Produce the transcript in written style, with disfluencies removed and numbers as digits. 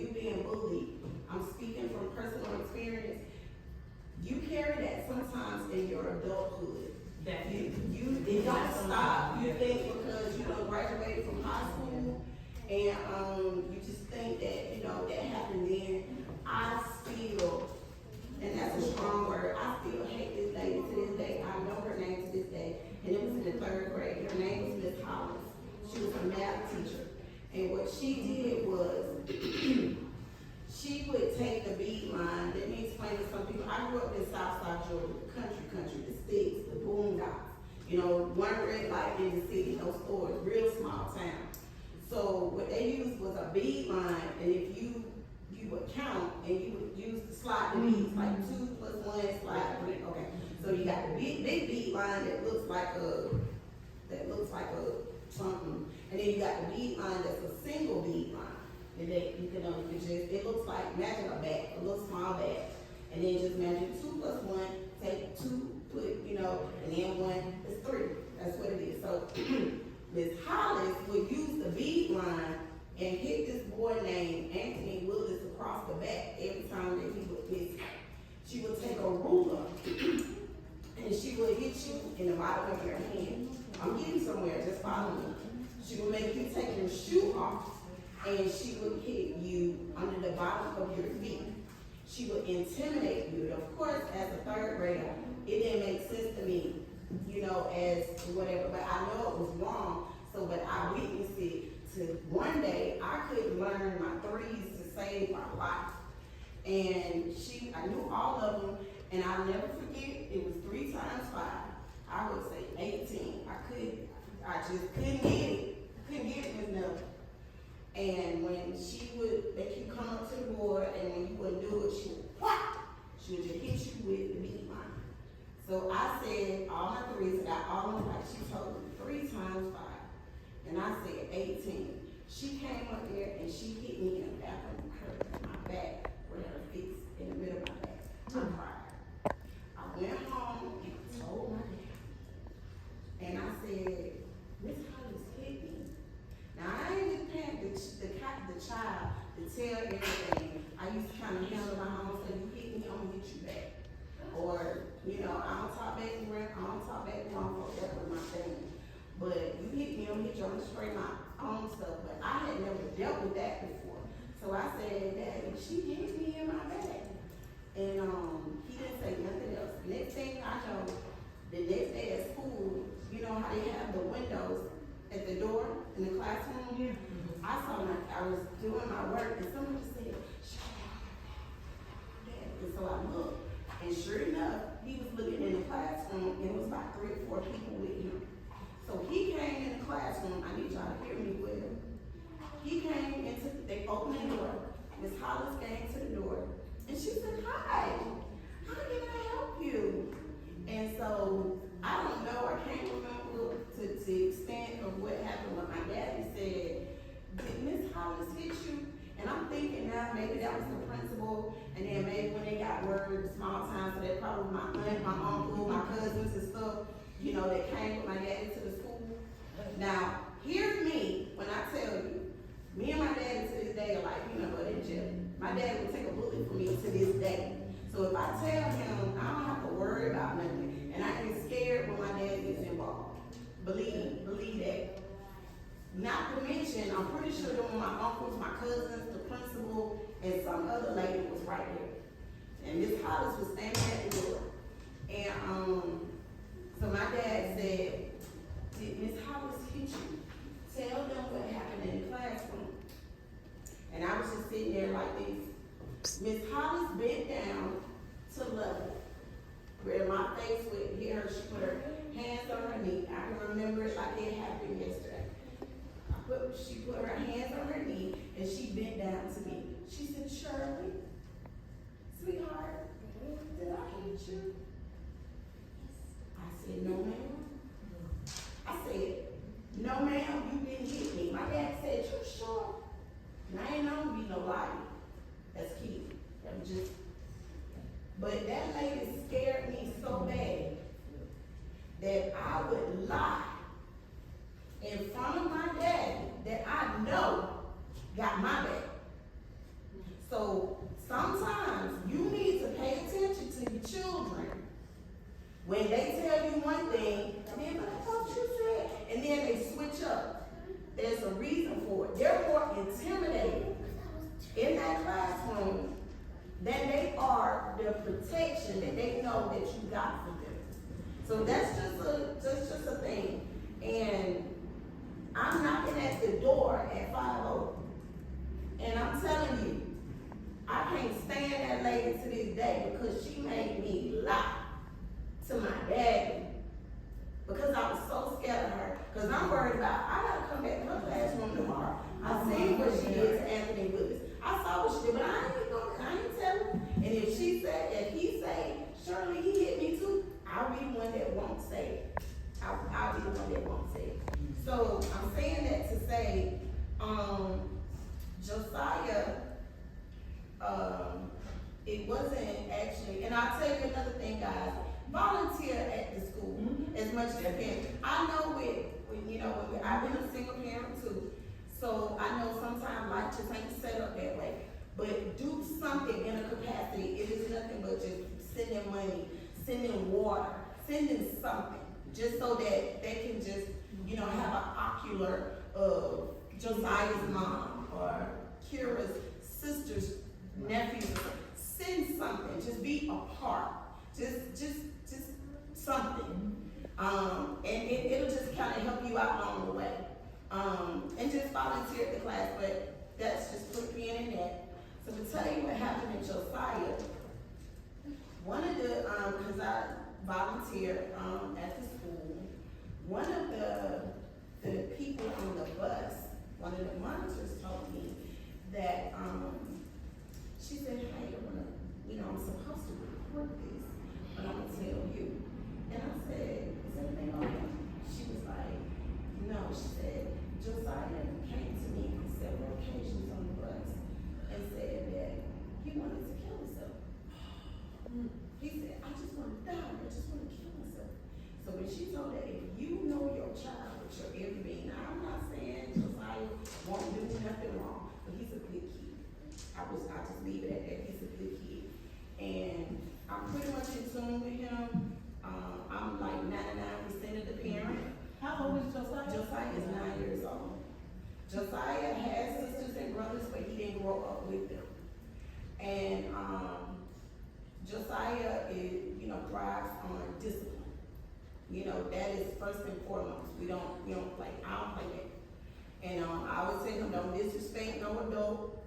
you being bullied, I'm speaking from personal experience, you carry that sometimes in your adulthood. It don't stop. You think because you don't graduate from high school and you just think that, that happened then. I still, and that's a strong word, I still hate this lady to this day. I know her name to this day, and it was in the 3rd grade. Her name was Miss Hollins. She was a math teacher. And what she did was, she would take the bead line. Let me explain to some people. I grew up in Southside Georgia, country, the sticks, the boondocks. One red light in the city, no stores, real small town. So what they used was a bead line, and if you would count, and you would use the slide the beads, like 2 plus 1 slide 3. Okay. So you got the big bead line that looks like a something, and then you got the bead line that's a single bead line. And it looks like, imagine a bag, a little small bag. And then just imagine 2 plus 1, take 2, put it, and then 1 is 3. That's what it is. So Miss Hollis would use the bead line and hit this boy named Anthony Willis across the back every time that he would miss. She would take a ruler and she would hit you in the bottom of your hand. I'm getting somewhere, just follow me. She would make you take your shoe off, and she would hit you under the bottom of your feet. She would intimidate you. And of course, as a 3rd grader, it didn't make sense to me, as whatever, but I know it was wrong. So, but I witnessed it to one day, I couldn't learn my 3s to save my life. And I knew all of them, and I'll never forget, it was 3 times 5. I would say 18. I just couldn't get it. Couldn't get it, Miss Miller. And when she would make you come up to the board, and when you wouldn't do it, she would whack. She would just hit you with the bead line. So I said all my 3s, and I almost, like she told me, 3 times 5. And I said 18. She came up there and she hit me in the back of my back with her fist in the middle of my back. I cried. I went home and I told my dad. And I said, Miss Hollis hit me. Now I ain't just paying the child to tell everything. I used to kind of handle my own stuff. You hit me, I'm gonna hit you back. Or, I don't talk back to rent, I don't talk back to wrong folks. That was my thing. But you hit me, I'm gonna hit you, I'm gonna straight my own stuff. But I had never dealt with that before. So I said, Daddy, she hit me in my back. And he didn't say nothing else. Next thing I know, the next day at school, you know how they have the windows at the door in the classroom? Yeah. I was doing my work and someone said, shut up. And so I looked, and sure enough, he was looking in the classroom, and it was about 3 or 4 people with him. So he came in the classroom. I need y'all to hear me well. He came into, they opened the door. Miss Hollis came to the door, and she said, hi, how can I help you? And so, I don't know, I can't remember to the extent of what happened, but my daddy said, did Miss Hollis hit you? And I'm thinking now, maybe that was the principal, and then maybe when they got word, small time, so they probably my aunt, my uncle, my cousins and stuff, that came with my daddy to the school. Now, here's me when I tell you, me and my daddy to this day are like peanut butter and jelly. My daddy would take a bullet for me to this day. So if I tell him, I don't have to worry about nothing, and I get scared when my dad gets involved. Believe that. Not to mention, I'm pretty sure that when my uncles, my cousins, the principal, and some other lady was right there. And Miss Hollis was standing at the door. And so my dad said, did Miss Hollis hit you? Tell them what happened in the classroom. And I was just sitting there like this. Miss Hollis bent down to level where my face would hit her. She put her hands on her knee. I can remember it like it happened yesterday. She put her hands on her knee and she bent down to me. She said, Shirley, sweetheart, did I hit you? I said, no, ma'am. I said, no, ma'am, you didn't hit me. My dad said, you sure? And I ain't known to be no liar. That's key. But that lady scared me so bad that I would lie in front of my daddy that I know got my back. So sometimes you need to pay attention to your children when they tell you one thing, and then but I thought you said, and then they switch up. There's a reason for it. They're more intimidated in that classroom than they are the protection that they know that you got for them. So that's just a thing. And I'm knocking at the door at 5:00, and I'm telling you, I can't stand that lady to this day because she made me lie to my daddy because I was so scared of her. Because I'm worried about, I gotta come back to her classroom tomorrow. I seen what she did to Anthony Willis. I saw what she did, but I ain't telling. And if he say, Shirley, he hit me too, I'll be the one that won't say it. I'll be the one that won't say it. So I'm saying that to say, Josiah, it wasn't actually, and I'll tell you another thing, guys, volunteer at the school as much as you can. I know I've been a single parent too, so I know sometimes life just ain't set up that way. But do something in a capacity. It is nothing but just sending money, sending water, sending something, just so that they can just, have an ocular of Josiah's mom or Kira's sister's nephews. Send something. Just be a part. Just something. And it'll just kind of help you out along the way. And just volunteer at the class, but that's just put a pin in that. So to tell you what happened at Josiah, one of the, because I volunteered at the school, one of the people on the bus, one of the monitors told me that, she said, hey, I'm supposed to report this, but I'm gonna tell you. And I said, is everything okay? She was like, no. She said, Josiah came to me on several occasions on the bus and said that he wanted to kill himself. He said, I just want to die, I just want to kill myself. So when she told her, if you know your child with your every being, now I'm not saying Josiah won't do nothing wrong, but he's a good kid. I just leave it at that. He's a good kid. And I'm pretty much in tune with him. I'm like 99% of the parent. How old is Josiah? Josiah is 9 years old. Josiah has sisters and brothers, but he didn't grow up with them. And Josiah is, thrives on discipline. That is first and foremost. We don't play. I don't play that. And I always tell him, don't disrespect no adult.